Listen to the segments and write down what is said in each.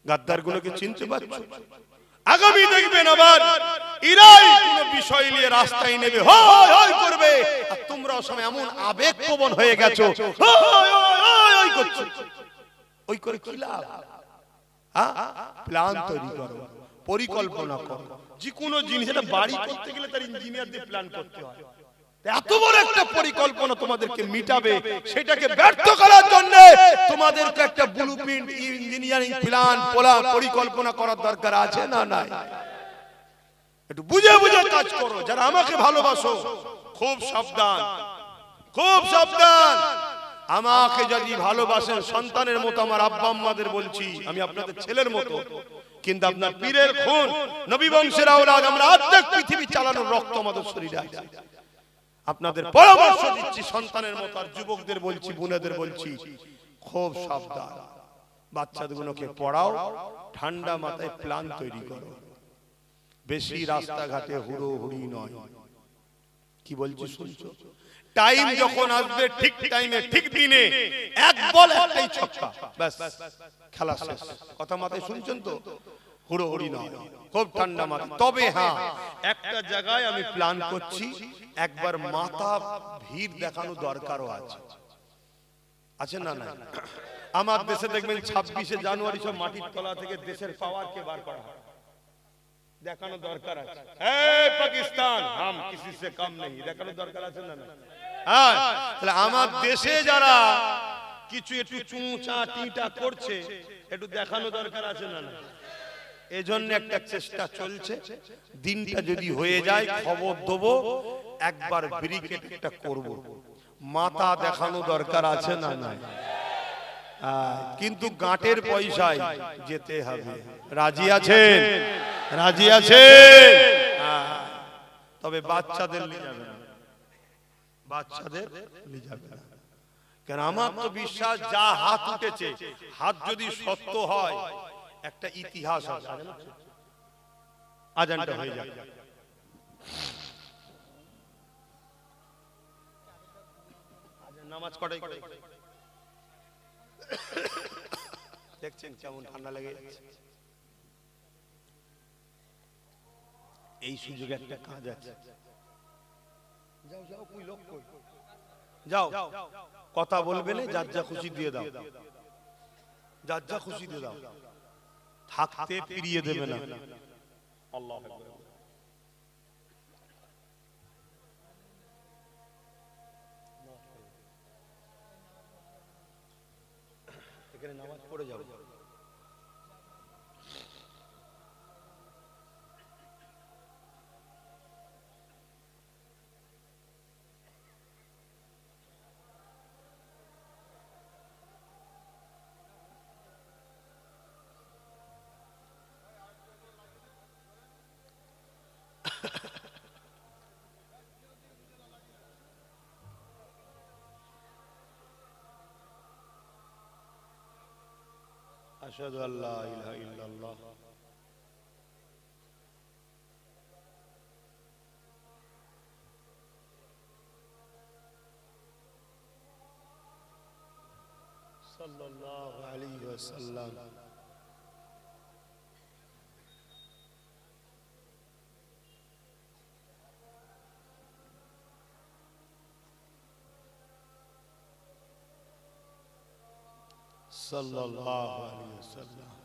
গাদ্দারগুলোকে চিনতে পারছো? আগামী দেখবেন আবার ইরাই কোন বিষয় নিয়ে রাস্তায় নেবে, হয় হয় করবে, আর তোমরাও সময় এমন আবেগপ্রবণ হয়ে গেছো, হয় হয় হয় করছো। ওই করে কি লাভ? প্ল্যান তৈরি করো, পরিকল্পনা করো। যে কোনো জিনিস, এটা বাড়ি করতে গেলে তার ইঞ্জিনিয়ার দিয়ে প্ল্যান করতে হয়। এত বড় একটা পরিকল্পনা তোমাদেরকে মিটাবে, সেটাকে ব্যর্থ করার জন্য তোমাদেরকে একটা ব্লুপ্রিন্ট, ইঞ্জিনিয়ারিং প্ল্যান, পরিকল্পনা করার দরকার আছে না নাই? একটু বুঝে বুঝে কাজ করো। যারা আমাকে ভালোবাসো, খুব সাবধান, খুব সাবধান। আমাকে যদি ভালোবাসেন সন্তানের মতো, আমার আব্বা আম্মাদের বলছি, আমি আপনাদের ছেলের মতো, কিন্তু আপনার পীরের খুন, নবী বংশের আওলাদ, আমরা অর্ধেক পৃথিবী চালানোর রক্ত আমাদের শরীরে আছে। আপনাদের পরামর্শ দিচ্ছি সন্তানের মতো, আর যুবকদের বলছি, বোনেদের বলছি, খুব সাবধান। বাচ্চাদেরকে পড়াও, ঠান্ডা মাথায় প্ল্যান তৈরি করো। বেশি রাস্তাঘাটে হুড়োহুড়ি নয়। কি বলছি শুনছো? টাইম যখন আসবে, ঠিক টাইমে ঠিক দিনে এক বল একটাই ছক্কা, ব্যাস খেলা শেষ। কথা মাথায় শুনছেন তো? হুড়োহুড়ি নয়, খুব ঠান্ডা মাথায়। তবে হ্যাঁ, একটা জায়গায় আমি প্ল্যান করছি, একবার মাথা ভিড় দেখানো দরকারও আছে। আছে না না? আমার দেশে দেখবেন 26শে জানুয়ারি সব মাটির তলা থেকে দেশের পাওয়ারকে বার করা হয়, দেখানো দরকার আছে। এই পাকিস্তান হাম কিসি সে কম নেই, দেখানো দরকার আছে না না? হ্যাঁ, তাহলে আমার দেশে যারা কিছু একটু চুঁচা টিটা করছে, একটু দেখানো দরকার আছে না না? এজন্য একটা চেষ্টা চলছে, দিনটা যদি হয়ে যায় খবর দেবো, একবার ব্রিকেট একটা করব, মাথা দেখানো দরকার আছে না না? কিন্তু গাঁটের পয়সায় যেতে হবে। রাজি আছেন? রাজি আছেন? তবে বাচ্চাদের নিয়ে যাবে না, বাচ্চাদের নিয়ে যাবে না। কারণ আমার তো বিশ্বাস, যা হাত উঠেছে, হাত যদি সত্য হয়, একটা ইতিহাস আছে। আজানটা হয়ে যাবে। নামাজ কটাই করে? দেখছেন কেমন ঠান্ডা লেগে যাচ্ছে। এই সুযোগে একটা কাজ আছে, যাও যাও, কই লোক কই, যাও, কথা বলবে না, যার যা খুশি দিয়ে দাও, যার যা খুশি দিয়ে দাও, থাকতে ফিরিয়ে দেবে না। আল্লাহু আকবার। এখানে নামাজ পড়ে যাও। আশহাদু আল্লা ইলাহা ইল্লাল্লাহ। সাল্লাল্লাহু আলাইহি ওয়াসাল্লাম। সাল্লাল্লাহু আলাইহি ওয়াসাল্লাম।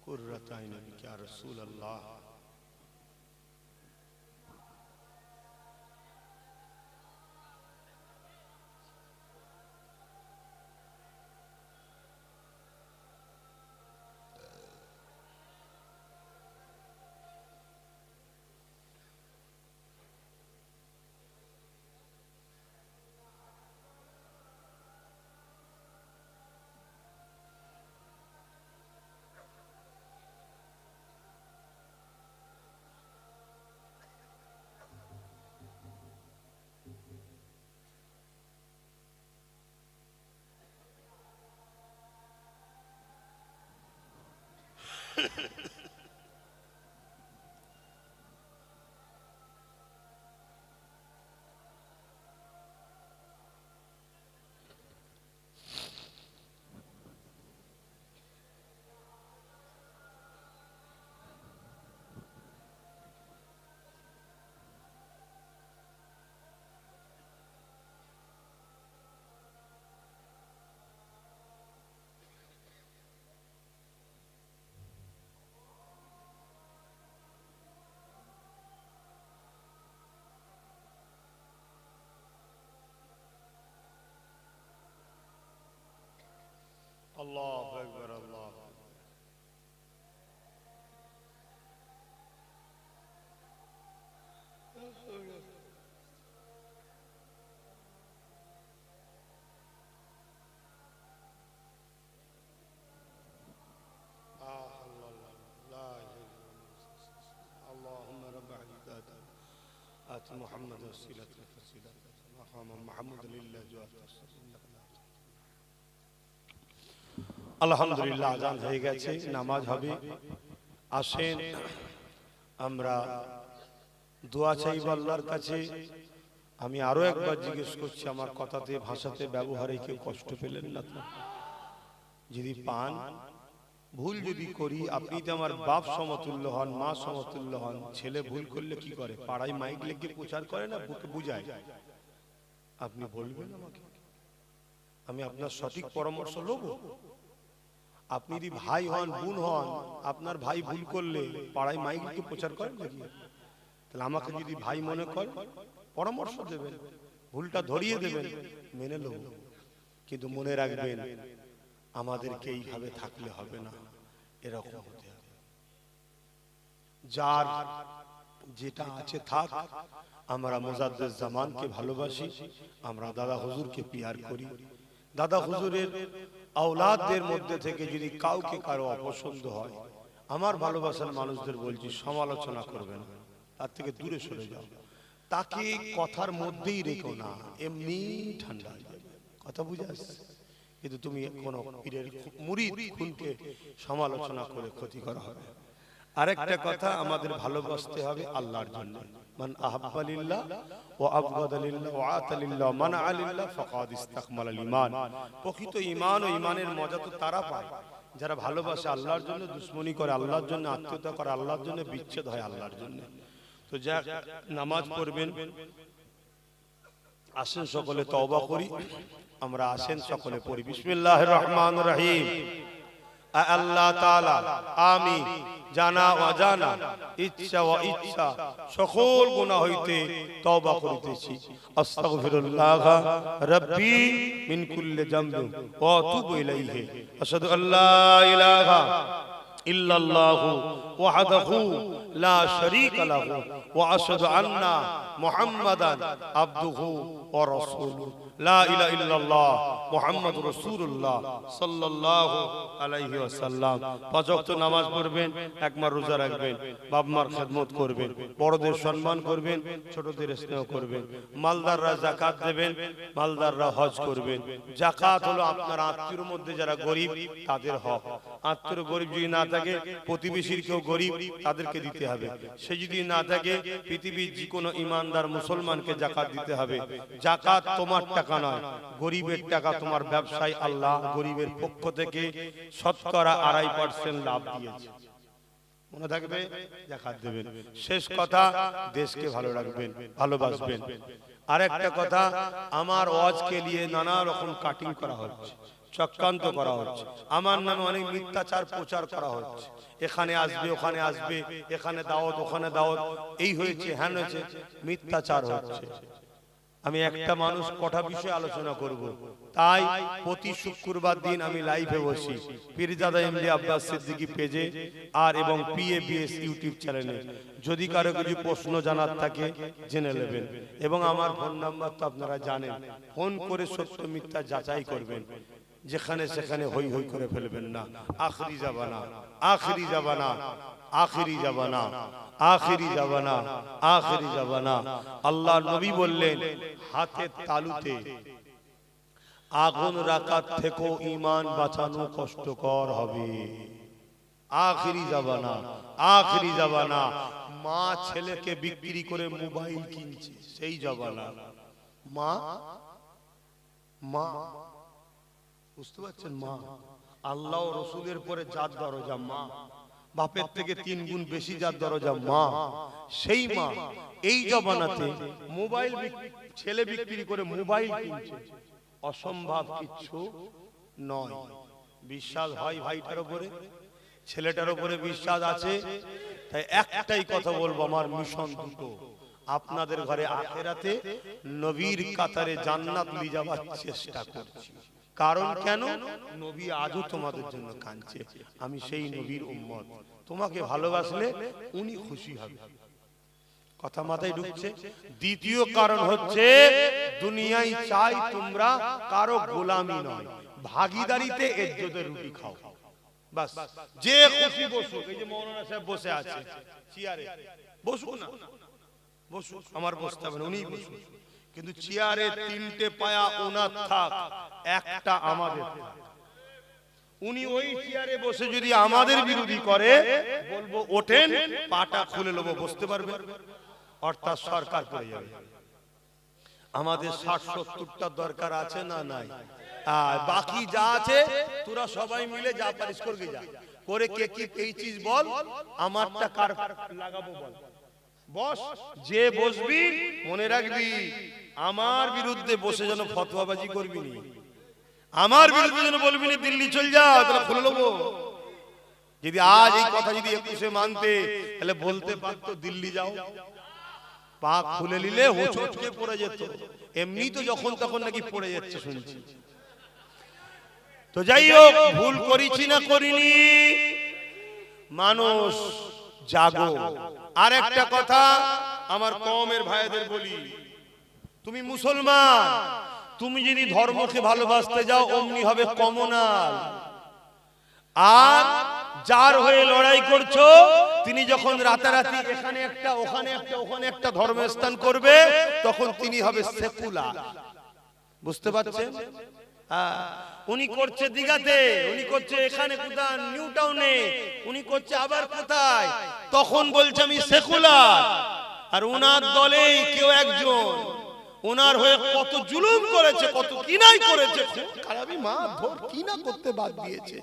কুররাত আইনি ইয়া রাসূলুল্লাহ। আল্লাহু আকবার, আল্লাহ। اللهم رب العزة آت محمد وسيلة الفصيلة مقام محمود لله جوات আলহামদুলিল্লাহ আজান হয়ে গেছে, নামাজ হবে। আসেন আমরা দোয়া চাইব আল্লাহর কাছে। আমি আরো একবার জিজ্ঞেস করছি, আমার কথাতে ভাষাতে ব্যবহারে কেউ কষ্ট পেলেন না তো? যদি পান, ভুল যদি করি, আপনি তো আমার বাপ সমতুল্য হন, মা সমতুল্য হন। ছেলে ভুল করলে কি করে? পাড়ায় মাইক লেগে প্রচার করে না, বুকে বুঝায়। আপনি বলবেন আমাকে, আমি আপনার সঠিক পরামর্শ নেব। আপনি যদি ভাই হন, বোন হন, আপনার ভাই ভুল করলে পাড়ায় মাইক লেগে প্রচার করেন নাকি? তাহলে আমাকে যদি ভাই মনে করেন, পরামর্শ দেবেন, ভুলটা ধরিয়ে দেবেন, মেনে নেব। কিন্তু মনে রাখবেন, আমাদেরকে এইভাবে থাকলে হবে না, এরকম হতে হবে। যার যেটা আছে থাক। আমরা মুজাদ্দিদ জামানকে ভালোবাসি, আমরা দাদা হুজুরকে পিয়ার করি। দাদা হুজুরের আওলাদদের মধ্যে থেকে যদি কাউকে কারো অপছন্দ হয়, আমার ভালোবাসার মানুষদের বলছি, সমালোচনা করবেন না, তার থেকে দূরে সরে যাও। তাকে কথার মধ্যেই রেখো না, এমনি ঠান্ডা হয়ে যাবে। কথা বুঝে আসছে? কিন্তু তুমি কোন পীরের মুরিদ খুনকে সমালোচনা করে ক্ষতি করা হবে। আরেকটা কথা, আমাদের ভালোবাসতে হবে আল্লাহর জন্য। মান আহাব্বা লিল্লাহ ওয়া আবগাদা লিল্লাহ ওয়া আতা লিল্লাহ ওয়া মানা লিল্লাহ ফাকাদ ইসতাকমালাল ঈমান। প্রকৃত ঈমান ও ঈমানের মজা তো তারা পায় যারা ভালোবাসে আল্লাহর জন্য, দুশমনি করে আল্লাহর জন্য, আত্মীয়তা করে আল্লাহর জন্য, বিচ্ছেদ হয় আল্লাহর জন্য। তো যা নামাজ পড়বেন, আসেন সকলে তওবা করি। আমরা আসেন সকলে পড়ি বিসমিল্লাহির রহমানির রহিম। আল্লাহ তাআলা আমি জানা অজানা, ইচ্ছা ও ইচ্ছা সকল গুনাহ হইতে তওবা করিতেছি। আস্তাগফিরুল্লাহ রাব্বি মিন কুল্লি যামবিন ওয়া আতুবু ইলাইহি। আশহাদু আল্লা ইলাহা ইল্লাল্লাহু ওয়াহদাহু লা শারীকা লাহু ওয়া আশহাদু আন্না মুহাম্মাদান আবদুহু ওয়া রাসূলুহু। লা ইলাহা ইল্লাল্লাহ মুহাম্মাদুর রাসূলুল্লাহ সাল্লাল্লাহু আলাইহি ওয়াসাল্লাম। পাঁচ ওয়াক্ত নামাজ পড়বেন, একবার রোজা রাখবেন, বাপ মার খেদমত করবেন, বড়দের সম্মান করবেন, ছোটদের স্নেহ করবেন। মালদাররা যাকাত দেবেন, মালদাররা হজ করবেন। যাকাত হলো আপনার আত্মীয়র মধ্যে যারা গরিব তাদের হক। আত্মীয় গরিব যদি না থাকে, প্রতিবেশীর কেউ গরিব, তাদেরকে দিতে হবে। সে যদি না থাকে, পৃথিবীর যে কোনো ইমানদার মুসলমানকে যাকাত দিতে হবে। যাকাত তোমার টাকা নয়, গরিবের টাকা। তোমার ব্যবসায় আল্লাহ গরিবের পক্ষ থেকে শতকরা 2.5% লাভ দিয়েছে, মনে থাকবে, যাকাত দেবেন। শেষ কথা, দেশকে ভালো রাখবেন, ভালোবাসবেন। আরেকটা কথা, আমার ওয়াজকে নিয়ে নানা রকম কাটিং করা হচ্ছে, চক্রান্ত করা হচ্ছে, আমার নামে অনেক মিথ্যাচার প্রচার করা হচ্ছে। এখানে আসবে, ওখানে আসবে, এখানে দাওয়াত, ওখানে দাওয়াত, এই হয়েছে, হ্যান হয়েছে, মিথ্যাচার হচ্ছে। আমি একটা মানুষ কটা বিষয়ে আলোচনা করব, তাই প্রতি শুক্রবার দিন আমি লাইভে বসি পীরজাদা এমডি আব্বাস সিদ্দিকী পেজে আর এবং পিএবিএস ইউটিউব চ্যানেলে। যদি কারো কিছু প্রশ্ন জানার থাকে জেনে নেবেন, এবং আমার ফোন নাম্বার তো আপনারা জানেন, ফোন করে সত্য মিথ্যা যাচাই করবেন। যেখানে সেখানে হই হই করে ফেলবেন না। আখরি জামানা, আখরি জামানা, আখরি জামানা, আখরি জামানা, আখরি জামানা। আল্লাহ নবী বললেন, হাতের তালুতে আগুন রাখার থেকেও ঈমান বাঁচানো কষ্টকর হবে। আখরি জামানা, আখরি জামানা। মা ছেলেকে বিক্রি করে মোবাইল কিনছে, সেই জামানা। মা, মা, বুঝতে পারছেন? মা আল্লাহ ও রাসূলের পরে যার দরজা মা, বাপের থেকে 3 গুণ বেশি যার দরজা মা, সেই মা এই জামানাতে মোবাইল ছেলে বিক্রি করে মোবাইল কিনছে, অসম্ভব কিছু নয়। বিশ্বাস হয় ভাইটার উপরে, ছেলেটার উপরে বিশ্বাস আছে। তাই একটাই কথা বলবো, আমার মিশন দুটো, আপনাদের ঘরে আখিরাতে নবীর কাতারে জান্নাত নিয়ে যাওয়ার চেষ্টা করছি। কারণ কেন? নবী আজও তোমাদের জন্য কাঁদছে। আমি সেই নবীর উম্মত, তোমাকে ভালোবাসলে উনি খুশি হবে। কথা মাথায় ঢুকছে? দ্বিতীয় কারণ হচ্ছে দুনিয়ায় চাই তোমরা কারো গোলামি নয়, ভাগীদারিতে ইজ্জতের রুটি খাও। বাস, যে খুশি বসুক। এই যে মৌলানা সাহেব বসে আছে চেয়ারে, বসুক না, বসুক, আমার বসতে হবে না, উনিই বসুক। কিন্তু চেয়ারে তিনটে পায়া ওনার থাক, একটা আমাদের। উনি ওই চেয়ারে বসে যদি আমাদের বিরোধী করে, বলবো ওঠেন, পাটা খুলে নেবো, বসতে পারবে? অর্থাৎ সরকার পড়ে যাবে। আমাদের 60-70টা দরকার আছে না নাই? আর বাকি যা আছে তোরা সবাই মিলে যা পারিস করবি, যা করে কে কি পেয়েছিস বল, আমারটা কার লাগাবো বল, বস। যে বসবি মনে রাখবি আমার বিরুদ্ধে বসে যেন ফতোয়াবাজি করবি নি, আমার বিরুদ্ধে যেন বলবি না দিল্লি চল যা, তাহলে খুলে নেবো। যদি আজ এই কথা যদি 21-এ মানতে, তাহলে বলতে পারতো দিল্লি যাও, পা খুলে নিলে হোঁচটকে পড়ে যেত। এমনি তো যখন তখন নাকি পড়ে যাচ্ছে শুনছি। তো যাই হোক, ভুল করেছি না করিনি, মানুষ জাগো। আর একটা কথা আমার কওমের ভাইদের বলি, তুমি মুসলমান, তুমি যদি ধর্মকে ভালোবাসতে যাও অমনি হবে কমনাল। আর যার হয়ে লড়াই করছো তিনি যখন রাতারাতি এখানে একটা ওখানে একটা ওখানে একটা ধর্মস্থান করবে, তখন তিনি হবে সেকুলার। বুঝতে পারছেন? উনি করছে দিঘাতে, উনি করছে এখানে কোথায় নিউ টাউনে, উনি করছে আবার কোথায়, তখন বলছে আমি সেকুলার। আর উনার দলেই কেউ একজন ওনার হয়ে কত জুলুম করেছে, কত কিনাই করেছে, খারাপই মা ধর কিনা করতে বাদ দিয়েছে,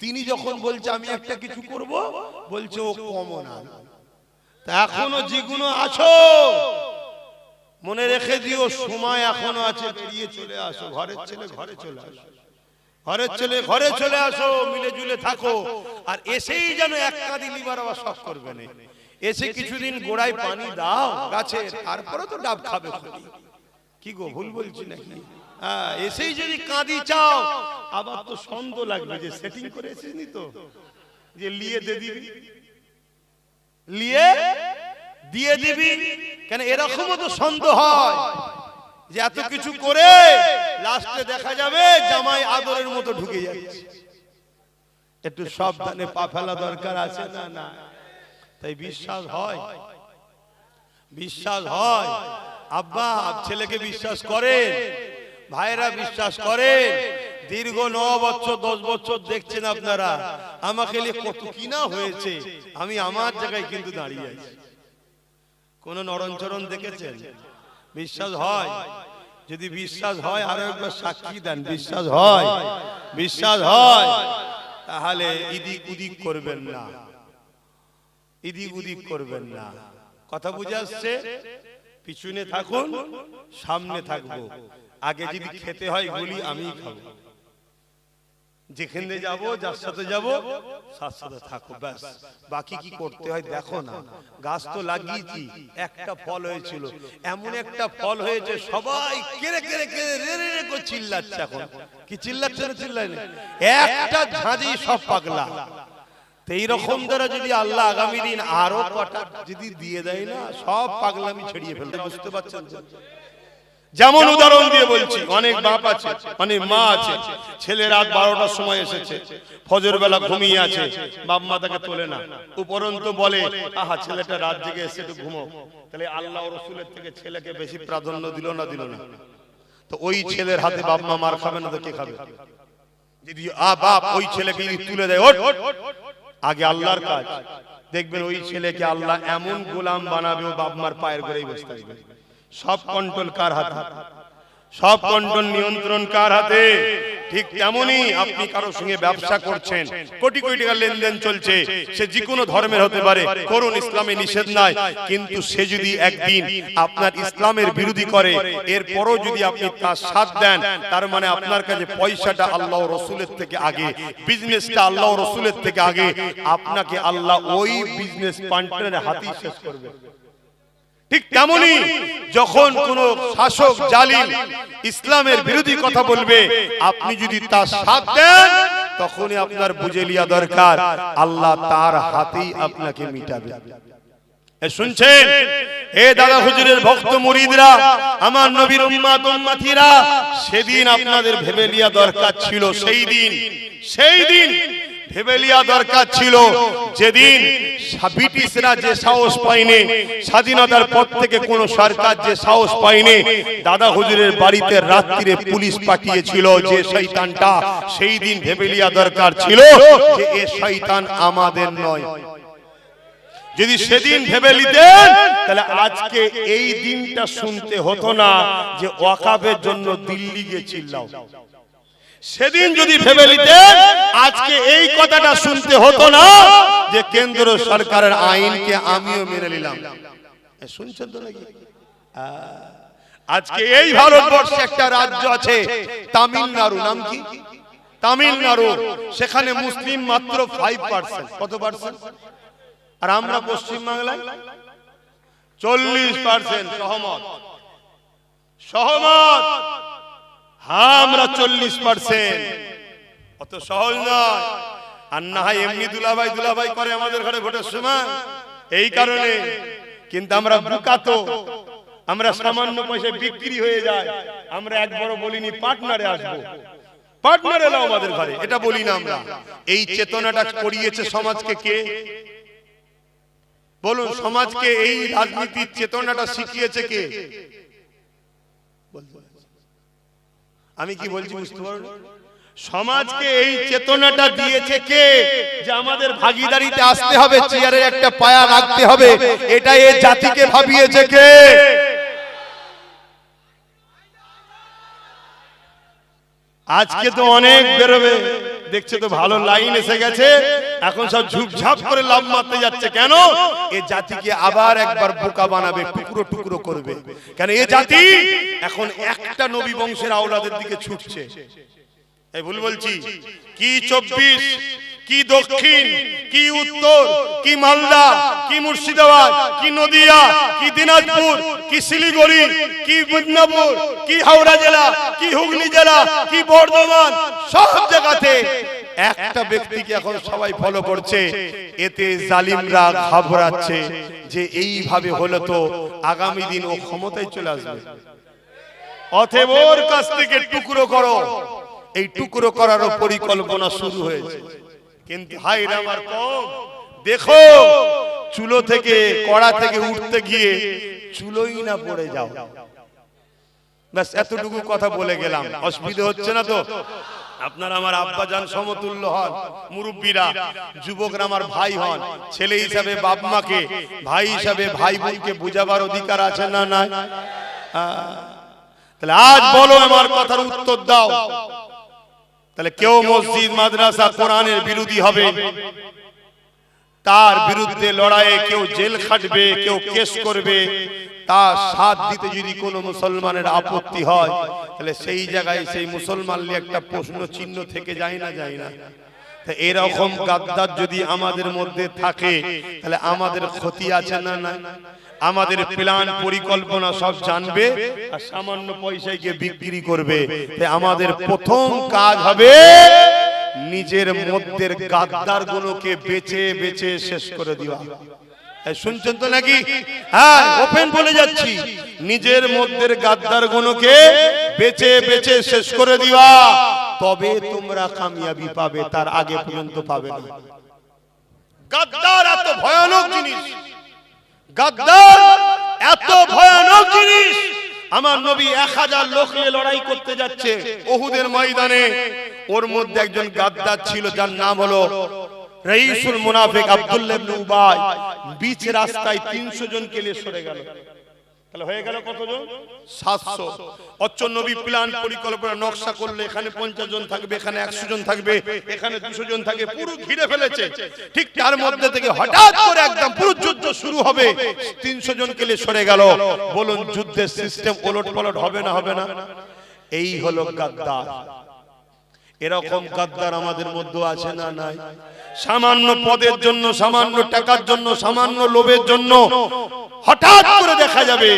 তিনি যখন বলছে আমি একটা কিছু করব, বলছে ও কমনাল। তা এখনো যেগুলো আছো মনে রেখে দিও, সময় এখনো আছে, বেরিয়ে চলে আসো। ঘরের ছেলে ঘরে চলে আসো, ঘরের ছেলে ঘরে চলে আসো, মিলে জুলে থাকো। আর এসেই যেন এক কাঁদি লিবার আবার সব করবে না, এসে কিছুদিন গোড়ায় পানি দাও গাছে, তারপরে তো ডাব খাবে। কি গো ভুল বলছি নাকি? হ্যাঁ, এসেই যদি কাঁদি চাও, আবার তো সন্দেহ লাগবে যে সেটিং করে এসেছিস তো, যে লিয়ে দে দিবি, লিয়ে দিয়ে দিবি কেন? এরকমও তো সন্দেহ হয় যে এত কিছু করে লাস্টে দেখা যাবে জামাই আদরের মতো ঢুকে যাচ্ছে। একটু সাবধানে পা ফেলা দরকার আছে না? না, তাই বিশ্বাস হয়, বিশ্বাস হয়। আব্বা ছেলেকে বিশ্বাস করেন, ভাইরা বিশ্বাস করেন। দীর্ঘ 9 বছর 10 বছর দেখছেন আপনারা, আমাকে কত কিনা হয়েছে, আমি আমার জায়গায় কিন্তু দাঁড়িয়ে আছি। কোন নরঞ্চরণ দেখেছেন? বিশ্বাস হয়? যদি বিশ্বাস হয় আরো একবার সাক্ষী দেন, বিশ্বাস হয়, বিশ্বাস হয়, তাহলে ইদিক উদিক করবেন না, ইদিক উদিক করবেন না। কথা বুঝে আসছে? পিছনে থাকুন, সামনে থাকবো। আগে যদি খেতে হয় গুলি আমিই খাবো, যেখানে যাব যার সাথে যাব সাথে সাথে থাকো, ব্যাস। বাকি কি করতে হয় দেখো না। গাছ তো লাগিয়েছি, একটা ফল হয়েছিল, এমন একটা ফল হয়েছে সবাই কেড়ে কেড়ে কেড়ে রে রে রে করে চিল্লাচ্ছে। এখন কি চিল্লাচ্ছে না চিল্লাই না? একটা ঝাঁঝি সব পাগলা। তো এইরকম দ্বারা যদি আল্লাহ আগামী দিন আরো কটা যদি দিয়ে দেয় না, সব পাগলামি ছড়িয়ে ফেলতে। বুঝতে পারছেন? যেমন উদাহরণ দিয়ে বলছি, অনেক বাপ আছে, অনেক মা আছে, ছেলে রাত 12টার সময় এসেছে, ফজর বেলা ঘুমিয়ে আছে, বাপ মা তাকে তোলে না, উপরন্তু বলে আহা ছেলেটা রাত জেগে এসে একটু ঘুমো। তাহলে আল্লাহ ও রাসূলের থেকে ছেলেকে বেশি প্রাধান্য দিল না দিল না? তো ওই ছেলের হাতে বাপ মা মার খাবে না তো কে খাবে? যদি বাপ ওই ছেলেকে তুলে দেয়, ওঠ, আগে আল্লাহর কাজ দেখবেন, ওই ছেলেকে আল্লাহ এমন গোলাম বানাবে, ও বাপ মার পায়ের গোড়ায় বসে থাকবে। সব কন্ট্রোল কার হাতে? সব কন্ট্রোল নিয়ন্ত্রণ কার হাতে? ঠিক তেমনি আপনি কারোর সঙ্গে ব্যবসা করছেন, কোটি কোটি টাকা লেনদেন চলছে, সে যে কোনো ধর্মের হতে পারে, করুন, ইসলামে নিষেধ নাই, কিন্তু সে যদি একদিন আপনার ইসলামের বিরোধী করে, এরপরও যদি আপনি তার সাথ দেন, তার মানে আপনার কাছে পয়সাটা আল্লাহ ও রাসূলের থেকে আগে, বিজনেসটা আল্লাহ ও রাসূলের থেকে আগে, আপনাকে আল্লাহ ওই বিজনেস পার্টনারের হাতেই শেষ করবে। ঠিক তেমনি যখন কোন শাসক জালিম ইসলামের বিরোধী কথা বলবে, আপনি যদি তার সাথ দেন, তখনই আপনার বুঝে লিয়া দরকার আল্লাহ তার হাতেই আপনাকে মিটাবে। শুনছেন এ দাদা হুজুরের ভক্ত মুরিদরা, আমার নবীর উম্মত উম্মতিরা, সেদিন আপনাদের ভেবে লিয়া দরকার ছিল, সেই দিন ভেবে লিয়া দরকার ছিল যেদিন ব্রিটিশরা যে সাহস পায়নি, স্বাধীনতার পর থেকে কোন সরকার যে সাহস পায়নি, দাদা হুজুরের বাড়িতে রাত্রিরে পুলিশ পাঠিয়েছিল যে শয়তানটা, সেই দিন ভেবে লিয়া দরকার ছিল যে এ শয়তান আমাদের নয়। যদি সেদিন ভেবে নিতেন, তাহলে আজকে এই দিনটা শুনতে হতো না যে ওয়াকাফের জন্য দিল্লি গিয়েছিল। সেদিন যদি ভেবে নিতেন, আজকে এই কথাটা শুনতে হতো না যে কেন্দ্র সরকারের আইনকে আমিও মেনে নিলাম। শুনছেন তো নাকি? আজকে এই ভারতবর্ষে একটা রাজ্য আছে তামিলনাড়ু, নাম কি? তামিলনাড়ু। সেখানে মুসলিম মাত্র 5%। কত পার্সেন্ট? আর আমরা পশ্চিম বাংলায় 40%। সহমত? হ্যাঁ, আমরা 40%। অত সহজ নয়। আর না হয় এমনি দুলাভাই করে আমাদের ঘরে ভোটের সময়, এই কারণে। কিন্তু আমরা বুকাতো, আমরা সামান্য পয়সা বিক্রি হয়ে যায়। আমরা একবারও বলিনি পার্টনারে আসবো, পার্টনার এলো আমাদের ঘরে, এটা বলি না আমরা। এই চেতনাটা করিয়েছে সমাজকে কে? বলুন, সমাজকে এই রাজনীতির চেতনাটা শিখিয়েছে কে? আমি কি বলছি বুঝতে পারো? সমাজকে এই চেতনাটা দিয়েছে কে যে আমাদের ভাগীদারিতে আসতে হবে, চেয়ারে একটা পায়া রাখতে হবে, এটা এই জাতিকে ভাবিয়েছে কে? আজকে তো অনেক বেরোবে, দেখছে তো ভালো লাইন এসে গেছে, এখন সব ঝুপঝাপ করে লাভ মারতে যাচ্ছে। কেন? এই জাতিকে আবার একবার বোকা বানাবে, টুকরো টুকরো করবে। কেন? এই জাতি এখন একটা নবী বংশের আওলাদের দিকে ছুটছে। এই ভুল বলছি? কি 24, কি দক্ষিণ, কি উত্তর, কি মালদা, কি মুর্শিদাবাদ, কি নদিয়া, কি দিনাজপুর, কি শিলিগুড়ি, কি মিদনাপুর, কি হাওড়া জেলা, কি হুগলি জেলা, কি বর্ধমান, সব জায়গাতে একটা ব্যক্তিকে এখন সবাই ফলো করছে। এতে জালিমরা ঘাবড়াচ্ছে যে এইভাবে হলে তো আগামী দিন ও ক্ষমতায় চলে আসবে। অতএব ওর কাছ থেকে টুকরো করো। এই টুকরো করারও পরিকল্পনা শুরু হয়েছে। কিন্তু হায় রে আমার কওম, দেখো চুলো থেকে, কড়া থেকে উঠতে গিয়ে চুলোই না পড়ে যাও। ব্যাস এতটুকু কথা বলে গেলাম। অসুবিধা হচ্ছে না তো? আপনারা আমার আব্বা জান সমতুল্য হন, মুরব্বীরা, যুবকরা আমার ভাই হন। ছেলে হিসাবে বাপ মাকে, ভাই হিসাবে ভাই বোনকে বুঝাবার অধিকার আছে না নাই? তাহলে আজ বলো, আমার কথার উত্তর দাও। তাহলে কেউ মসজিদ মাদ্রাসা কোরআনের বিরোধী হবে, তার বিরুদ্ধে লড়াইয়ে কেউ জেল খাটবে, কেউ কেস করবে, তার সাথ দিতে যদি কোনো মুসলমানের আপত্তি হয়, তাহলে সেই জায়গায় সেই মুসলমান নিয়ে একটা প্রশ্ন চিহ্ন থেকে যায় না? যায় না? এরকম গাদ্দার যদি আমাদের মধ্যে থাকে, তাহলে আমাদের ক্ষতি আছে না? না। আমাদের প্ল্যান পরিকল্পনা সব জানবে আর সামান্য পয়সায় গিয়ে বিক্রি করবে। তাই আমাদের প্রথম কাজ হবে নিজের মধ্যের গাদ্দার গুলোকে বেছে বেছে শেষ করে দেওয়া। শুনছেন তো নাকি? হ্যাঁ, ওপেন বলে যাচ্ছি, নিজের মধ্যের গাদ্দার গুলোকে বেছে বেছে শেষ করে দিবা, তবে তোমরা কামিয়াবি পাবে, তার আগে পর্যন্ত পাবে না। গাদ্দার এত ভয়ানক জিনিস, গাদ্দার এত ভয়ানক জিনিস। আমার নবী 1000 লোক নিয়ে লড়াই করতে যাচ্ছে উহুদের ময়দানে। ওর মধ্যে একজন গাদ্দার ছিল, যার নাম হলো রাইসুল মুনাফিক আব্দুল্লাহ ইবনে উবাই। বিচ রাস্তায় 300 জনকে নিয়ে সরে গেল। তাহলে হয়ে গেল কতজন? 700। অচ্চ নবী প্ল্যান পরিকল্পনা নকশা করলে এখানে 50 জন থাকবে, এখানে 100 জন থাকবে, এখানে 200 জন থাকবে, পুরো ঘিরে ফেলেছে। ঠিক তার মধ্যে থেকে হঠাৎ করে একদম পুরো যুদ্ধ শুরু হবে, 300 জনকে নিয়ে সরে গেল। বলুন, যুদ্ধের সিস্টেম ওলটপালট হবে না? হবে না? এই হলো গাদ্দার। এরকম গাদ্দার আমাদের মধ্যে আছে না নাই? সামান্য পদের জন্য, সামান্য টাকার জন্য, সামান্য লোভের জন্য হঠাৎ করে দেখা যাবে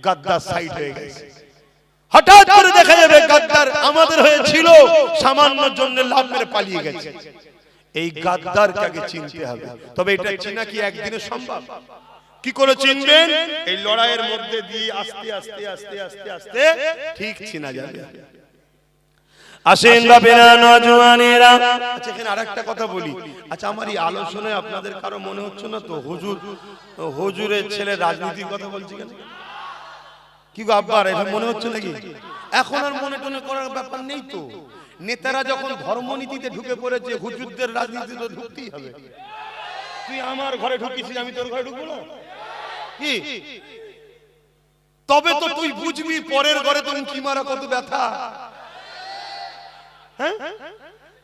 গাদ্দার সাইড হয়ে গেছে। হঠাৎ করে দেখা যাবে গাদ্দার আমাদের হয়েছিল, সামান্য জন্য লাভ মেরে পালিয়ে গেছে। এই গাদ্দারকে আগে চিনতে হবে। তবে এটা চিনা কি একদিনে সম্ভব? কি করে চিনবেন? এই লড়াইয়ের মধ্যে দিয়ে আস্তে আস্তে আস্তে আস্তে আস্তে ঠিক চিনা যাবে। আসেন বাপেরা, নওজওয়ানেরা। আচ্ছা, এখানে আরেকটা কথা বলি। আচ্ছা, আমার এই আলোচনায় আপনাদের কারো মনে হচ্ছে না তো হুজুরের ছেলে রাজনীতির কথা বলছি কেন? কি গো আব্বার, এটা মনে হচ্ছে নাকি? এখন আর মনে টনে করার ব্যাপার নেই তো। নেতারা যখন ধর্মনীতিতে ঢুকে পড়েছে, হুজুরদের রাজনীতিতে ঢুকতেই হবে। তুই আমার ঘরে ঢুকিছিস, আমি তোর ঘরে ঢুকবো না? কি তবে তো তুই বুঝবি পরের ঘরে তুমি কি মারা কত ব্যথা। হ্যাঁ,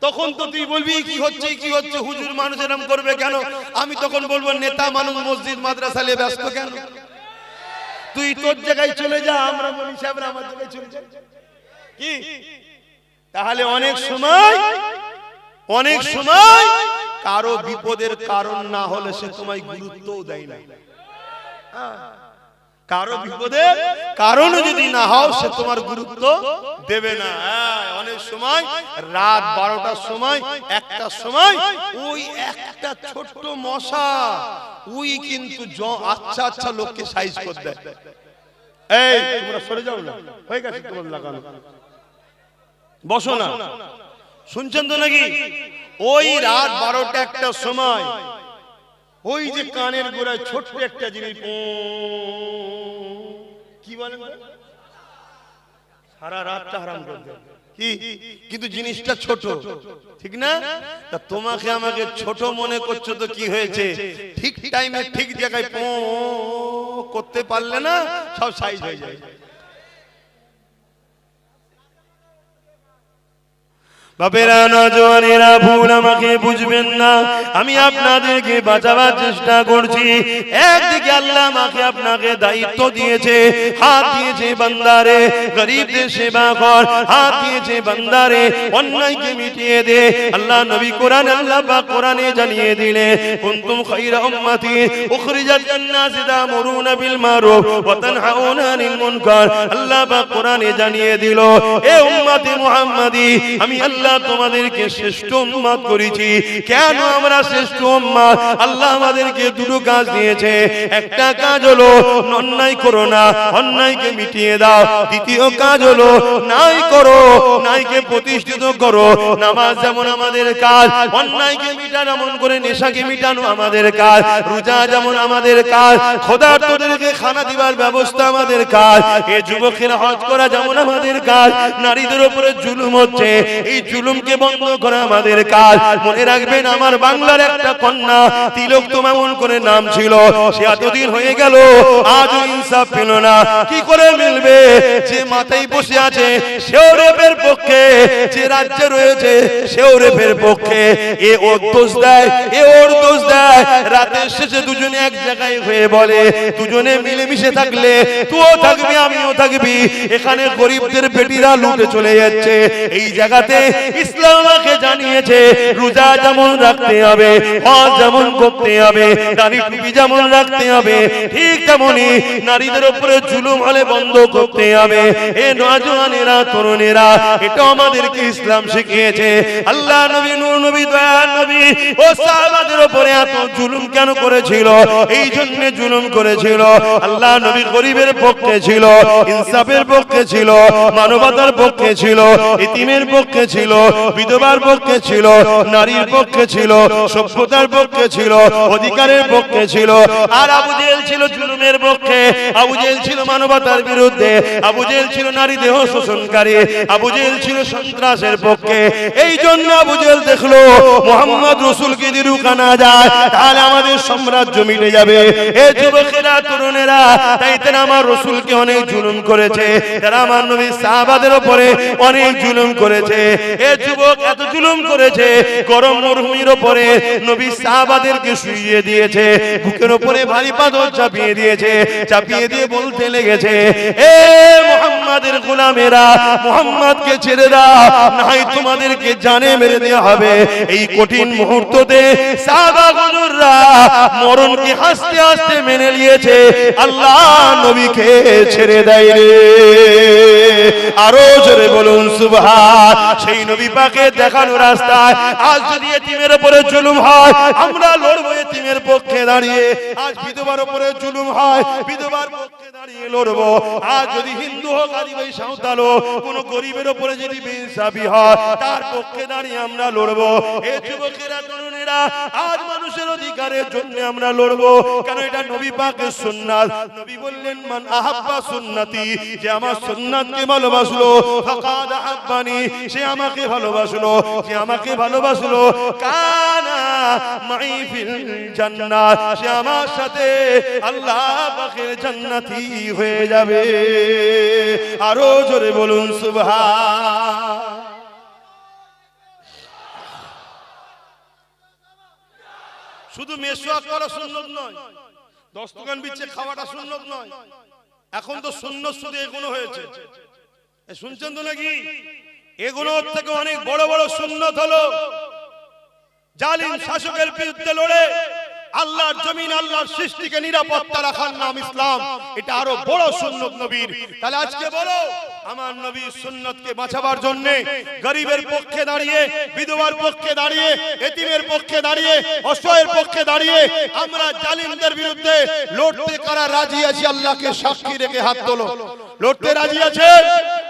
তখন তো তুই বলবি কি হচ্ছে কি হচ্ছে, হুজুর মানুষ এরকম করবে কেন? আমি তখন বলবো নেতা মানুষ মসজিদ মাদ্রাসা নিয়ে ব্যস্ত কেন? তুই তোর জায়গায় চলে যা, আমরা বলি সাহেবরা আমার জায়গায় চলে যা। কি তাহলে অনেক সময় কারো বিপদের কারণ না হলে সে তোমায় গুরুত্বও দেয় না। কারো বিপদের কারণ যদি না হও, সে তোমার গুরুত্ব দেবে না। অনেক সময় রাত 12টার সময়, 1টার সময় ওই একটা ছোট্ট মশা ওই কিন্তু আচ্ছা আচ্ছা লোককে সাইজ করে দেয়। এই তোমরা সরে যাও না, হয়ে গেছে তোমার লাগানো, বসো না। শুনছেন তো নাকি? ওই রাত 12টা 1টার সময় ওই যে কানের গোড়ায় ছোট্ট একটা জিনিস কি বলেন, সারা রাতটা হারাম করে দেয়। কি কিন্তু জিনিসটা ছোট, ঠিক না? তা তোমাকে আমাকে ছোট মনে করছো তো কি হয়েছে? ঠিক টাইমে ঠিক জায়গায় করতে পারলে না, সব সাইজ হয়ে যায়। বাপেরা, নওজওয়ানেরা, ভুল আমাকে বুঝবেন না। আমি আপনাদেরকে বাঁচাবার চেষ্টা করছি। একদিকে আল্লাহ আমাকে আপনাকে দায়িত্ব দিয়েছে, হাত দিয়েছে বান্দারে গরিবদের সেবা কর, হাত দিয়েছে বান্দারে অন্যায়কে মিটিয়ে দে। আল্লাহ নবী আল্লাহ পাক কোরআনে জানিয়ে দিলে, কুনতুম খায়রা উম্মতি উখরিজাত লিন-নাসি তা'মুরুনা বিল মারুফ ওয়া তানহাউনা আনিল মুনকার। আল্লাহ পাক কোরআনে জানিয়ে দিল, এ উম্মতে মুহাম্মাদি, আমি আল্লাহ তোমাদেরকে শ্রেষ্ঠ উম্মত করেছি। কেন আমরা শ্রেষ্ঠ উম্মত? আল্লাহ আমাদেরকে দুটো কাজ দিয়েছে। একটা কাজ হলো অন্যায় করো না, অন্যায়কে মিটিয়ে দাও। দ্বিতীয় কাজ হলো ন্যায় করো, ন্যায়কে প্রতিষ্ঠিত করো। নামাজ যেমন আমাদের কাজ, অন্যায়কে মিটানো, এমন করে নেশাকে মিটানো আমাদের কাজ। রোজা যেমন আমাদের কাজ, ক্ষুধার্তদেরকে খানা দিবার ব্যবস্থা আমাদের কাজ। এই যুবকের হজ করা যেমন আমাদের কাজ। নারীদের উপরে জুলুম হচ্ছে, এই জুলুমকে বন্ধ করা আমাদের কাজ। মনে রাখবেন, আমার বাংলার একটা কন্যা তিলক তো এমন করে নাম ছিল, সে এতদিন হয়ে গেল আজও ইনসাফ পেল না। কি করে মিলবে? যে মাথায় বসে আছে সেও রেপের পক্ষে, যে রাজ্যে রয়েছে সেও রেপের পক্ষে। এ ওর দোষ দেয়, এ ওর দোষ দেয়। রাতের শেষে দুজনে এক জায়গায় হয়ে বলে, দুজনে মিলেমিশে থাকলে তুইও থাকবি আমিও থাকবি। এখানে গরিবদের বেটিরা লুটে চলে যাচ্ছে। এই জায়গাতে ইসলাম আমাকে জানিয়েছে, রোজা যেমন রাখতে হবে, হজ যেমন করতে হবে, দাড়ি টুপি যেমন রাখতে হবে, ঠিক তেমনি নারীদের উপরে জুলুম হলে বন্ধ করতে হবে। এ নওজওয়ানেরা, তরুণেরা, এটা আমাদেরকে ইসলাম শিখিয়েছে। আল্লাহ নবী, নূর নবী, দয়ার নবী ও সাহাবাদের উপরে এত জুলুম কেন করেছিল? এই জন্য জুলুম করেছিল। আল্লাহ নবী গরিবের পক্ষে ছিল, ইনসাফের পক্ষে ছিল, মানবতার পক্ষে ছিল, ইতিমের পক্ষে ছিল, বিধবার পক্ষে ছিল, নারীর পক্ষে ছিল, সভ্যতার পক্ষে ছিল, অধিকারের পক্ষে ছিল। আর আবু জেহেল ছিল জুলুমের পক্ষে, আবু জেহেল ছিল মানবতার বিরুদ্ধে, আবু জেহেল ছিল নারী দেহ শোষণকারী, আবু জেহেল ছিল সন্ত্রাসের পক্ষে। এই জন্য আবু জেহেল দেখলো মুহাম্মদ রাসূলকে যদি রুকানা যায় তাহলে আমাদের সাম্রাজ্য মিটে যাবে। এ যুবকেরা, তরুণেরা, তাই তারা আমার রাসূলকে অনেক জুলুম করেছে, তারা আমার নবী সাহাবাদের উপরে অনেক জুলুম করেছে। এ এ যুবক এত জুলুম করেছে, গরম মরুভূমির উপরে নবী সাহাবাদেরকে শুইয়ে দিয়েছে, বুকের উপরে ভারী পাথর চাপিয়ে দিয়েছে, চাপিয়ে দিয়ে বলতে লেগেছে, এ মুহাম্মাদের গোলামেরা, মুহাম্মদকে ছেড়ে দাও, নাই তোমাদেরকে জানে মেরে দেওয়া হবে। এই কঠিন মুহূর্ততে সাহাবা হুজুররা মরণকে হাসতে হাসতে মেনে নিয়েছে, আল্লাহ নবীকে ছেড়ে দেয় রে। আরো জোরে বলুন সুবহান। সেই নবী পাকে দেখানো রাস্তায় আজ যদি এতিমের উপরে জুলুম হয়, আমরা লড়বো এতিমের পক্ষে দাঁড়িয়ে। আজ বিধবার উপরে জুলুম হয়, বিধবার পক্ষে দাঁড়িয়ে লড়বো। আজ যদি হিন্দু হোক, আদিবাসী, সাঁওতাল হোক, কোন গরিবের উপরে যদি বেইনসাফি হয়, তার পক্ষে দাঁড়িয়ে আমরা লড়বো। এ যুবকেরা, তরুণেরা, আজ মানুষের অধিকারের জন্য আমরা লড়বো, কারণ এটা নবী পাকের সুন্নাত। নবী বললেন, মান আহাব্বা সুন্নতি, যে আমার সুন্নাতকে ভালোবাসলো, ফাকাদ আহাব্বানি, সে আমাকে ভালোবাসলো, যে আমাকে ভালোবাসলো, কানা মাই ফিল জান্নাত, সে আমার সাথে আল্লাহ পাকের জান্নাতি হয়ে যাবে। আরো জোরে বলুন সুবহান। শুধু মেসওয়াক করা সুন্নত নয়, দস্তকান বিচ্ছে খাওয়াটা সুন্নত নয়, এখন তো সুন্নত শুধু এগুলো হয়েছে। শুনছেন তো নাকি? এগুলোর থেকে অনেক বড় বড় সুন্নত হলো জালিম শাসকের বিরুদ্ধে লড়ে আল্লাহর জমিন, আল্লাহর সৃষ্টিকে নিরাপত্তা রাখার নাম ইসলাম। এটা আরো বড় সুন্নত নবীর। তাহলে আজকে বলো, আমার নবীর সুন্নতকে বাঁচাবার জন্য গরিবের পক্ষে দাঁড়িয়ে, বিধবার পক্ষে দাঁড়িয়ে, এতিমের পক্ষে দাঁড়িয়ে, অসহায়ের পক্ষে দাঁড়িয়ে আমরা জালিমদের বিরুদ্ধে লড়তে কারা রাজি আছি? আল্লাহকে সাক্ষী রেখে হাত তোলো। লড়তে রাজি আছেন?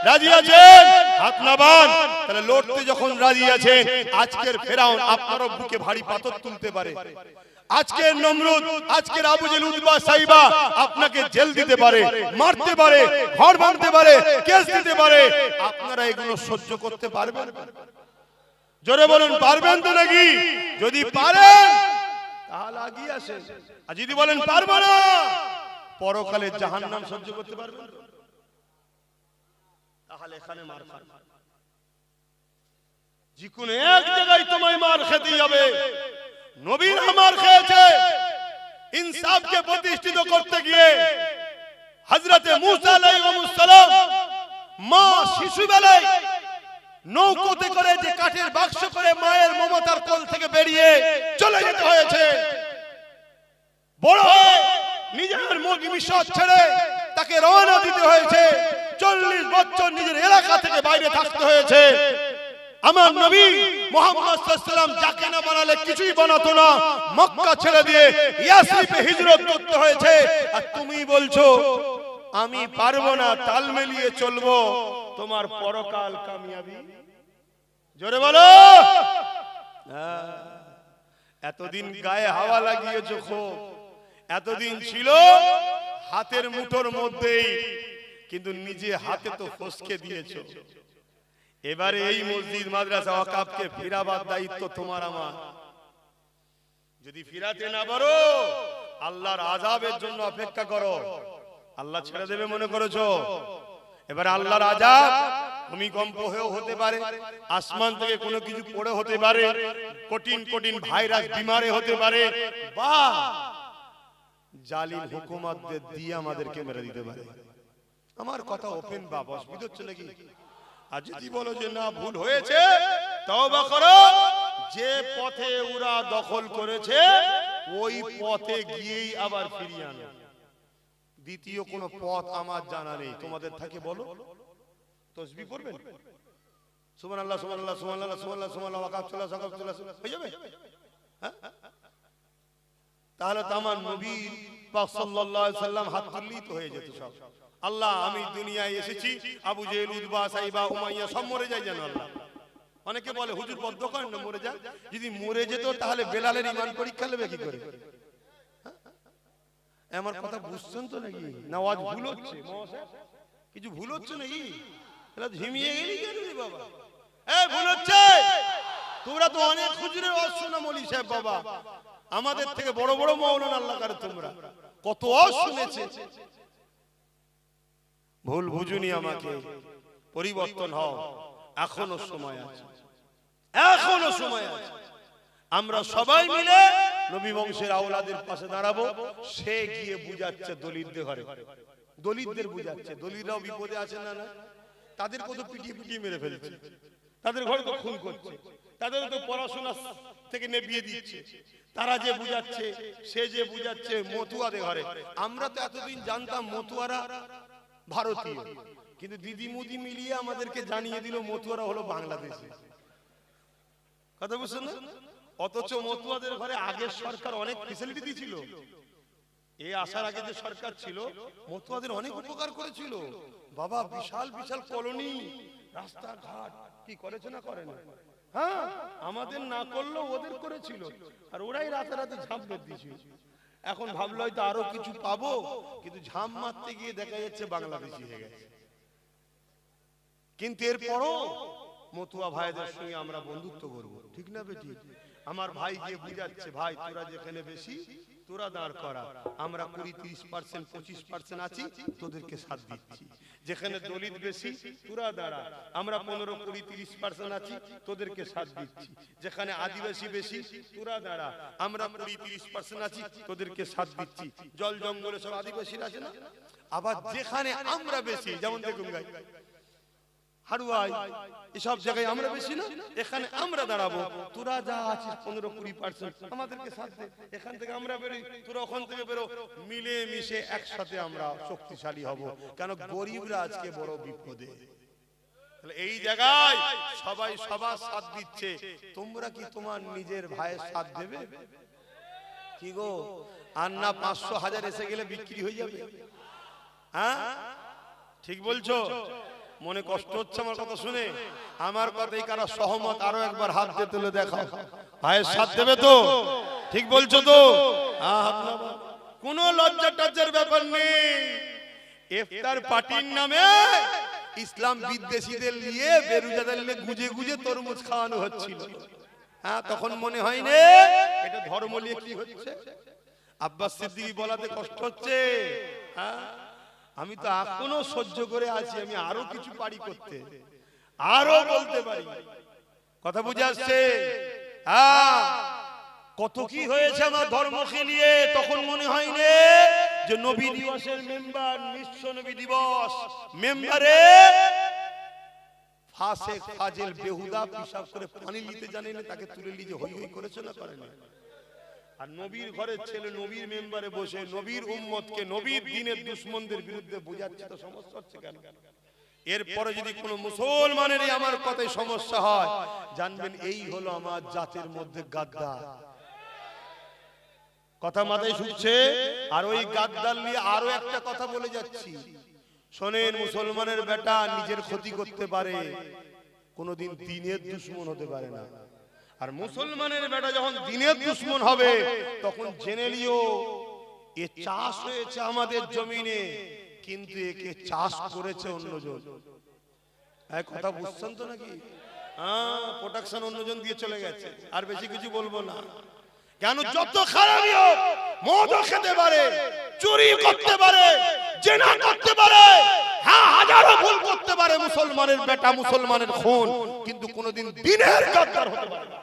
রাজি আছেন? হাত নামান। তাহলে লড়তে যখন রাজি আছেন, আজকের ফেরাউন আপনার বুকে ভারী পাথর তুলতে পারে, আজকের নমরুদ, আজকের আবু জেহেল, উতবা, সাইবা আপনাকে জেল দিতে পারে, মারতে পারে, ঘর ভাঙতে পারে, কেস দিতে পারে। আপনারা এগুলো সহ্য করতে পারবেন? জোরে বলুন, পারবেন তো নাকি? যদি পারেন তাহলে এগিয়ে আসেন, আর যদি বলেন পারবো না, পরকালে জাহান্নাম সহ্য করতে পারবেন তো? তাহলে এখানে মার খান। যে কোনো এক জায়গায় তোমায় মার খেতেই হবে। নবীর মার খেয়েছে ইনসাফকে প্রতিষ্ঠিত করতে গিয়ে। হযরতে মূসা আলাইহিস সালাম মা শিশুবেলায় নৌকোতে করে, যে কাঠের বাক্স করে মায়ের মমতার কোল থেকে বেরিয়ে চলে যেতে হয়েছে। বড় হয়ে নিজের মিশর ছেড়ে তাকে রওনা দিতে হয়েছে। 40 বছর নিজের এলাকা থেকে বাইরে থাকতে হয়েছে। আমার নবী মুহাম্মদ সাল্লাল্লাহু আলাইহি ওয়াসাল্লাম যাকে না বানালে কিছুই বানাতো না, মক্কা ছেড়ে দিয়ে ইয়াসরিবে হিজরত করতে হয়েছে। আর তুমি বলছো আমি পারবো না, তাল মিলিয়ে চলবো, তোমার পরকাল কামিয়াবি। জোরে বলো। এতদিন গায়ে হাওয়া লাগিয়েছো খুব, এতদিন ছিল হাতের মুঠোর মধ্যেই, কিন্তু নিজে হাতে তো ফসকে দিয়েছো। এবারে এই মসজিদ, মাদ্রাসা, ওয়াকাফকে ফিরাবার দায়িত্ব তোমার আমার। যদি ফিরাতে না পারো, আল্লাহর আযাবের জন্য অপেক্ষা করো। আল্লাহ ছেড়ে দেবে মনে করেছো? এবার আল্লাহর আযাব ভূমিকম্প হয়েও হতে পারে, আসমান থেকে কোনো কিছু পড়ে হতে পারে, কঠিন কঠিন ভাইরাস বিমারে হতে পারে, বা জালিম হুকুমতদের দিয়ে আমাদেরকে মেরে দিতে পারে। আমার কথা ওপেন বা অসুবিধা হচ্ছে নাকি? আর যদি বলো যে না ভুল হয়েছে, তওবা করো। যে পথে ওরা দখল করেছে ওই পথে গিয়েই আবার ফিরিয়ে আনো। দ্বিতীয় কোন পথ আমার জানা নেই। তোমাদের থাকে বলো। তাসবিহ পড়বেন, সুবহানাল্লাহ সুবহানাল্লাহ সুবহানাল্লাহ সুবহানাল্লাহ সুবহানাল্লাহ ওয়াকাফ চলা সাকাফ চলা হয়ে যাবে। হ্যাঁ, তাহলে তো আমার নবী পাক সাল্লাল্লাহু আলাইহি সাল্লাম হাত তুললেই তো হয়ে যেত সব। আল্লাহ আমি দুনিয়ায় এসেছি, আবু জেহেল, উতবা, সাইবা, উমাইয়া সব মরে যায় যেন। আল্লাহ অনেকে বলে হুজুর বদ্ধ করেন না, মরে যায়। যদি মরে যেত তাহলে বেলালের ঈমান পরীক্ষা নেবে কি করে? আমার কথা বুঝছেন তো নাকি? না আওয়াজ ভুল হচ্ছে? কিছু ভুল হচ্ছে নাকি? এলা ঝিমিয়ে গেলি কেন রে বাবা? ভুল হচ্ছে। তোমরা তো অনেক হুজুরের ওয়াজ শোনা মৌলভী সাহেব বাবা, আমাদের থেকে বড় বড় মাওলানা আল্লাহ করে তোমরা কত ওয়াজ শুনেছে। ভুল বুঝুনি আমাকে, পরিবর্তন হও, এখনো সময় আছে। এখনো সময় আছে। আমরা সবাই মিলে নবী বংশের আওলাদের পাশে দাঁড়াবো। সে গিয়ে বুঝাচ্ছে দলিতদের ঘরে, দলিতদের বুঝাচ্ছে। দলিতরাও বিপদে আছে না? না, তাদের কত পিটিয়ে পিটিয়ে মেরে ফেলছে, তাদের ঘরে তো খুন করছে, তাদের তো পড়াশোনা থেকে নেবিয়ে দিচ্ছে। তারা যে বুঝাচ্ছে, সে যে বুঝাচ্ছে মতুয়াদের ঘরে। আমরা তো এতদিন জানতাম মতুয়ারা ভারতীয়, কিন্তু দিদি মুদি মিলিয়ে আমাদেরকে জানিয়ে দিল মতুয়ারা হলো বাংলাদেশি। কথা বুঝছেন না? অথচ মতুয়াদের ঘরে আগের সরকার অনেক ফ্যাসিলিটি দিয়েছিল। এই আসার আগে যে সরকার ছিল মতুয়াদের অনেক উপকার করেছিল। বাবা, বিশাল বিশাল কলোনি, রাস্তাঘাট কি করেছে না করে না? হ্যাঁ, আমাদের না করলেও ওদের করেছিল, আর ওরাই রাতে রাতে ঝাঁপ মেরে দিয়েছিল। এখন ভাবলো হয়তো আরো কিছু পাবো, কিন্তু ঝাঁপ মারতে গিয়ে দেখা যাচ্ছে বাংলাদেশি হয়ে গেছে। কিন্তু এরপরও মতুয়া ভাইদের সঙ্গে আমরা বন্ধুত্ব করব, ঠিক না বেটি? আমার ভাই গিয়ে বুঝাচ্ছে, ভাই তোরা যেখানে বেশি তোরা দাঁড় করা, আমরা 20-30%, 25% আছি, তোদেরকে সাথ দিচ্ছি। যেখানে দলিত বেশি তোরা দাঁড়া, আমরা 15-20-30% আছি, তোদেরকে সাথ দিচ্ছি। যেখানে আদিবাসী বেশি তোরা দাঁড়া, আমরা 20-30% আছি, তোদেরকে সাথ দিচ্ছি। জল জঙ্গলে সব আদিবাসীরা আছে না? আবার যেখানে আমরা বেশি, যেমন দেখুন গাই হারুয়াই, এসব জায়গায় আমরা বেশি না, এখানে আমরা দাঁড়াবো। তোরা যা আছিস 15-20% আমাদেরকে সাথ দে, এখান থেকে আমরা বেরোই, তোরা ওখান থেকে বেরো, মিলে মিশে একসাথে আমরা শক্তিশালী হব। কেন গরিবরা আজকে বড় বিপদে। তাহলে এই জায়গায় সবাই সবার সাথ দিচ্ছে, তোমরা কি তোমার নিজের ভাইয়ের সাথ দেবে? কি গো, আর না 500-1000 এসে গেলে বিক্রি হয়ে যাবে? হ্যাঁ, ঠিক বলছো? মনে কষ্ট হচ্ছে আমার কথা শুনে? আমার কথাই কারা সহমত? আরো একবার হাত দিয়ে তুলে দেখাও, ভাইয়ের সাথ দেবে তো? ঠিক বলছো তো? কোনো লজ্জা টজ্জার ব্যাপার নেই। ইফতার পার্টির নামে ইসলাম বিদ্বেষীদের নিয়ে বেরুজাদের নিয়ে গুজে গুজে তরমুজ খাওয়ানো হচ্ছিল। হ্যাঁ, তখন মনে হয়নি এটা ধর্ম নিয়ে কি হচ্ছে? আব্বাস সিদ্দিকী বলাতে কষ্ট হচ্ছে। হ্যাঁ, আমি তো এখনো সহ্য করে আছি, আমি আরো কিছু পারি করতে, আরো বলতে পারি। কথা বুঝে আসছে? হ্যাঁ, কত কি হয়েছে আমার ধর্মকে নিয়ে। তখন মনে হয়নি যে নবী দিবসের মেম্বার, বিশ্ব নবী দিবস মেম্বারে ফাসেক ফাজিল বেহুদা পিশাব করে পানি নিতে জানে না, তাকে তুলে নিয়ে হই হই করেছে না করে না? আর নবীর ঘরের ছেলে নবীর মেম্বারে বসে নবীর উম্মতকে নবীর দ্বীনের দুশমনদের বিরুদ্ধে বোঝাচ্ছে, তো সমস্যা হচ্ছে কেন? এরপরে যদি কোনো মুসলমানের আমার কথায় সমস্যা হয়, জানবেন এই হলো আমার জাতির মধ্যে গাদ্দার। কথা মাথায় শুনছে? আর ওই গাদ্দার নিয়ে আরো একটা কথা বলে যাচ্ছি, শোনেন, মুসলমানের বেটা নিজের ক্ষতি করতে পারে, কোনদিন দ্বীনের দুশমন হতে পারে না। আর মুসলমানের বেটা যখন দ্বীনের দুশমন হবে, তখন জেনে নিও এ চাষ হয়েছে আমাদের জমিনে, কিন্তু একে চাষ করেছে অন্যজন। এই কথা বুঝছেন তো নাকি? হ্যাঁ, প্রোটেকশন অন্যজন দিয়ে চলে গেছে। আর বেশি কিছু বলবো না। কেন? যত খারাপই হোক, মদও খেতে পারে, চুরি করতে পারে, জেনা করতে পারে, হ্যাঁ, হাজারো ভুল করতে পারে মুসলমানের বেটা, মুসলমানের খুন, কিন্তু কোনোদিন দ্বীনের গাদ্দার হতে পারে না,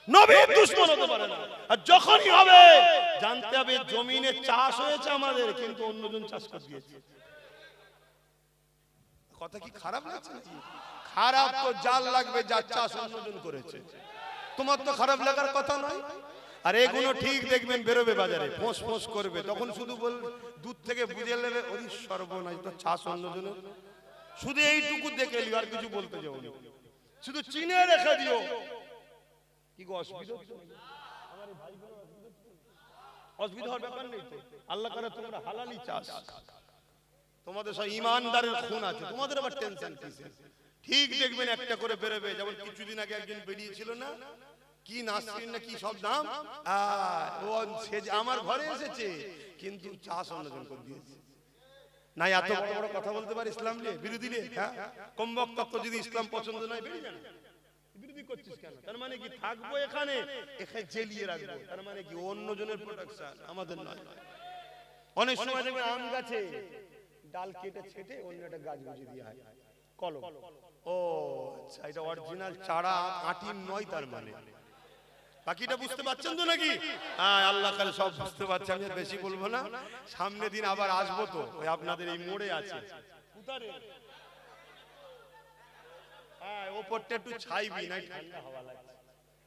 নবীর দুশমন হতে পারে না। আর যখনই হবে জানতে হবে জমিনে চাষ হয়েছে আমাদের, কিন্তু অন্যজন চাষ করে দিয়েছে। কথা কি খারাপ লাগছে? খারাপ তো জাল লাগবে যার চাষ অন্যজন করেছে, তোমার তো খারাপ লাগার কথা নয়। আর এগুলো ঠিক দেখবেন বেরোবে বাজারে, ফোঁস ফোঁস করবে, তখন শুধু বল দূর থেকে বুঝে নেবে ওই সর্বনাশ, তো চাষ অন্যজনের। শুধু এইটুকু দেখে লিও, আর কিছু বলতে যাও না, শুধু চিনে রেখে দিও। কি গো, অসুবিধা হচ্ছে? অসুবিধা হওয়ার ব্যাপার নেই তো। আল্লাহ করে তোমরা হালালি চাষ, তোমাদের সব ইমানদারের খুন আছে, তোমাদের আবার টেনশন কিসের? ঠিক দেখবেন একটা করে বেরোবে। যেমন কিছুদিন আগে একজন বেরিয়েছিল না, কি নাসরিন না কি সব নাম, ও সে আমার ঘরে এসেছে, কিন্তু চাষ অন্যজন করে দিয়েছে। না এত বড় বড় কথা বলতে পারে ইসলাম নিয়ে, বিরোধী নিয়ে। হ্যাঁ, কম বক্তব্য যদি ইসলাম পছন্দ নয় বেরিয়ে যান। বিরোধী করছিস কেন? তার মানে কি থাকবো এখানে, এখানে জেলিয়ে রাখবো, তার মানে কি অন্যজনের প্রোটেকশন, আমাদের নয়। অনেক সময় দেখবেন আম গাছে ডাল কেটে ছেটে অন্য একটা গাছ গুছিয়ে দেওয়া হয়। কলম। ও আচ্ছা, এটা অরিজিনাল চারা আটির নয় তার মানে। বাকিটা বুঝতে পারছেন তো নাকি? হ্যাঁ, আল্লাহ কাল সব বুঝতে পারছি, আমি বেশি বলবো না। সামনে দিন আবার আসবো তো, ওই আপনাদের এই মোড়ে আছে। হ্যাঁ, ওপরটা একটু ছাইবি, নাই ঠান্ডা হাওয়া লাগছে।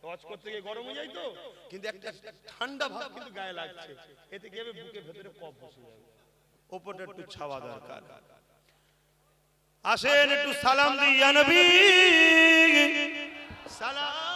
ওয়াজ করতে গিয়ে গরম হয়ে যায় তো, কিন্তু একটা ঠান্ডা ভাব কিন্তু গায়ে লাগছে। এতে কি হবে, বুকের ভেতরে কফ বসে যাবে। ওপরটা একটু ছাওয়া দরকার। আসেন একটু সালাম দিই ইয়া নবী। সালাম